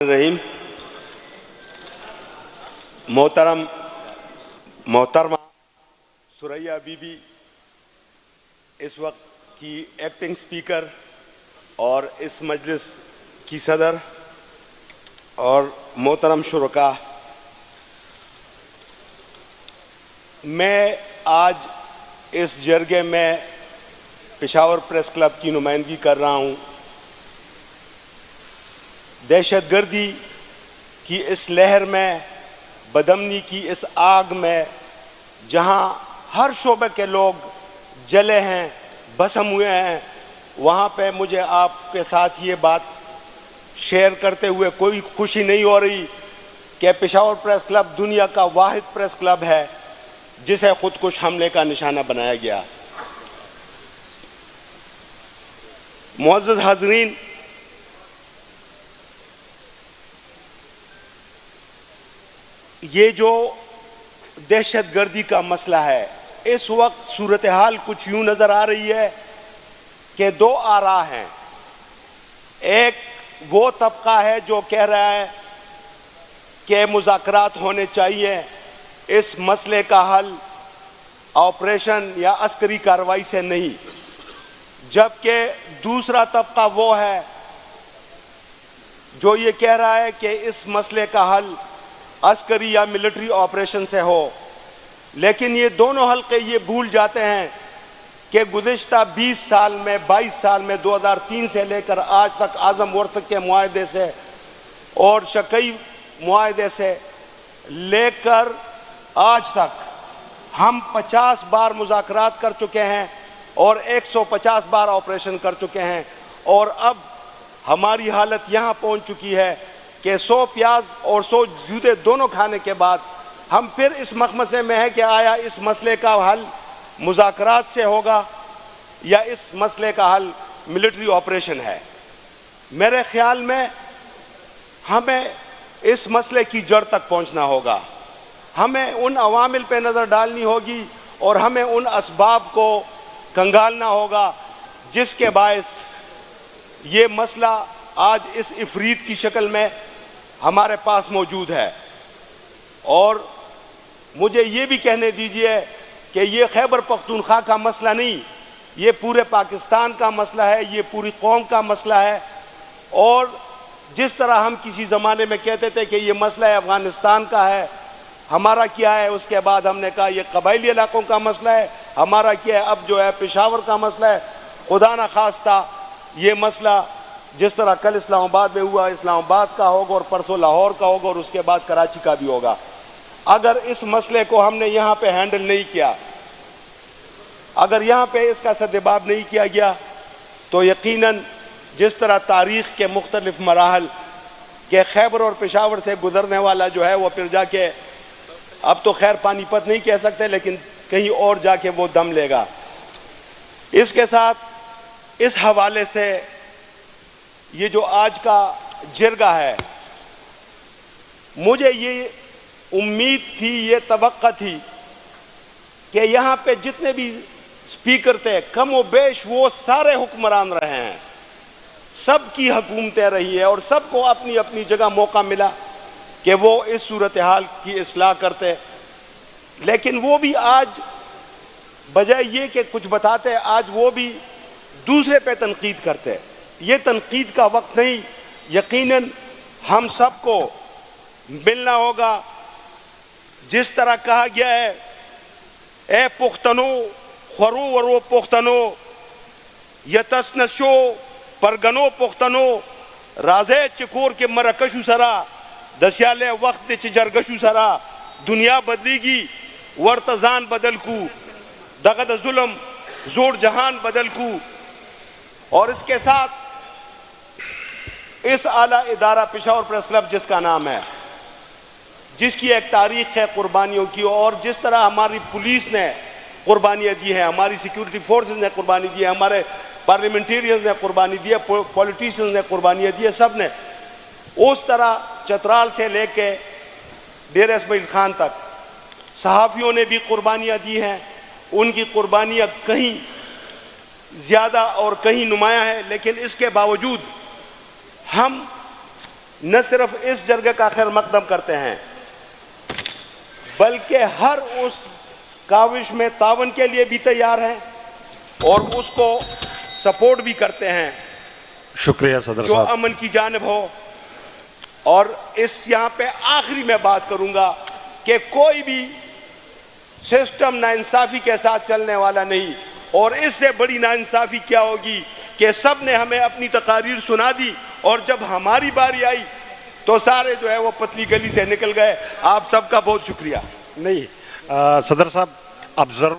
रहीम। मोहतरमा सुरैया बीबी इस वक्त की एक्टिंग स्पीकर और इस मजलिस की सदर और मोहतरम शुरका, मैं आज इस जरगे में पेशावर प्रेस क्लब की नुमाइंदगी कर रहा हूँ। दहशतगर्दी की इस लहर में, बदअमनी की इस आग में, जहाँ हर शोबे के लोग जले हैं, भस्म हुए हैं, वहाँ पे मुझे आपके साथ ये बात शेयर करते हुए कोई खुशी नहीं हो रही कि पेशावर प्रेस क्लब दुनिया का वाहिद प्रेस क्लब है जिसे खुदकुश हमले का निशाना बनाया गया। मुअज़्ज़ज़ हाज़रीन, ये जो दहशतगर्दी का मसला है, इस वक्त सूरत हाल कुछ यूँ नज़र आ रही है कि दो आरा हैं। एक वो तबका है जो कह रहा है कि मुज़ाकरात होने चाहिए, इस मसले का हल ऑपरेशन या अस्करी कार्रवाई से नहीं, जबकि दूसरा तबका वो है जो ये कह रहा है कि इस मसले का हल अस्करी या मिलिट्री ऑपरेशन से हो। लेकिन ये दोनों हल्के ये भूल जाते हैं कि गुज़िश्ता 20 साल में, 22 साल में, 2003 से लेकर आज तक आज़म वर्सक के मुआहदे से और शकई मुआहदे से लेकर आज तक हम 50 बार मुज़ाकरात कर चुके हैं और 150 बार ऑपरेशन कर चुके हैं। और अब हमारी हालत यहाँ पहुँच चुकी है कि 100 प्याज और 100 जूते दोनों खाने के बाद हम फिर इस मखमसे में है कि आया इस मसले का हल मुज़ाकरात से होगा या इस मसले का हल मिलिट्री ऑपरेशन है। मेरे ख़्याल में हमें इस मसले की जड़ तक पहुंचना होगा, हमें उन अवामिल पे नज़र डालनी होगी और हमें उन असबाब को कंगालना होगा जिसके बायस ये मसला आज इस इफरीत की शक्ल में हमारे पास मौजूद है। और मुझे ये भी कहने दीजिए कि ये खैबर पख्तूनख्वा का मसला नहीं, ये पूरे पाकिस्तान का मसला है, ये पूरी कौम का मसला है। और जिस तरह हम किसी ज़माने में कहते थे कि ये मसला अफ़गानिस्तान का है, हमारा क्या है, उसके बाद हमने कहा ये कबायली इलाकों का मसला है, हमारा क्या है, अब जो है पेशावर का मसला है। खुदा न खास्ता ये मसला जिस तरह कल इस्लामाबाद में हुआ, इस्लामाबाद का होगा और परसों लाहौर का होगा और उसके बाद कराची का भी होगा। अगर इस मसले को हमने यहाँ पे हैंडल नहीं किया, अगर यहाँ पे इसका सद्जवाब नहीं किया गया, तो यकीनन जिस तरह तारीख़ के मुख्तलिफ मराहल के खैबर और पेशावर से गुज़रने वाला जो है वो फिर जाके, अब तो खैर पानीपत नहीं कह सकते, लेकिन कहीं और जाके वो दम लेगा। इसके साथ इस हवाले से ये जो आज का जिरगा है, मुझे ये उम्मीद थी, ये तवक्का थी कि यहाँ पे जितने भी स्पीकर थे, कम व बेश वो सारे हुक्मरान रहे हैं, सबकी हुकूमतें रही है और सबको अपनी अपनी जगह मौका मिला कि वो इस सूरत हाल की इस्लाह करते। लेकिन वो भी आज बजाय ये कि कुछ बताते, आज वो भी दूसरे पे तनकीद करते। ये तनकीद का वक्त नहीं, यकीनन हम सबको मिलना होगा। जिस तरह कहा गया है, ए पुख्तनो खरू वरो पुख्तनो यतसनशो परगनो पुख्तनो राजे चकोर के मरकशु सरा दस्याले वक्त चजरगशु सरा दुनिया बदलेगी वर्तजान बदल को दगद जुल्म जोर जहान बदल को। और इसके साथ इस आला इदारा पेशावर प्रेस क्लब जिसका नाम है, जिसकी एक तारीख़ है कुर्बानियों की, और जिस तरह हमारी पुलिस ने कुर्बानियाँ दी हैं, हमारी सिक्योरिटी फोर्सेस ने कुर्बानी दी है, हमारे पार्लियामेंटेरियंस ने कुर्बानी दी है, पॉलिटिशियंस ने कुर्बानियाँ दी है, सब ने उस तरह चतराल से लेके डेरा इस्माइल खान तक सहाफ़ियों ने भी कुर्बानियाँ दी हैं। उनकी कुर्बानियाँ कहीं ज़्यादा और कहीं नुमायाँ हैं, लेकिन इसके बावजूद हम نہ صرف اس جرگے کا خیر مقدم کرتے ہیں بلکہ ہر اس کاوش میں تعاون کے لیے بھی تیار ہیں اور اس کو سپورٹ بھی کرتے ہیں شکریہ صدر جو صاحب. امن کی جانب ہو. اور اس یہاں پہ آخری میں بات کروں گا کہ کوئی بھی سسٹم ناانصافی کے ساتھ چلنے والا نہیں, اور اس سے بڑی ناانصافی کیا ہوگی کہ سب نے ہمیں اپنی تقاریر سنا دی اور جب ہماری باری آئی تو سارے جو ہے وہ پتلی گلی سے نکل گئے. آپ سب کا بہت شکریہ. نہیں صدر صاحب آبزرو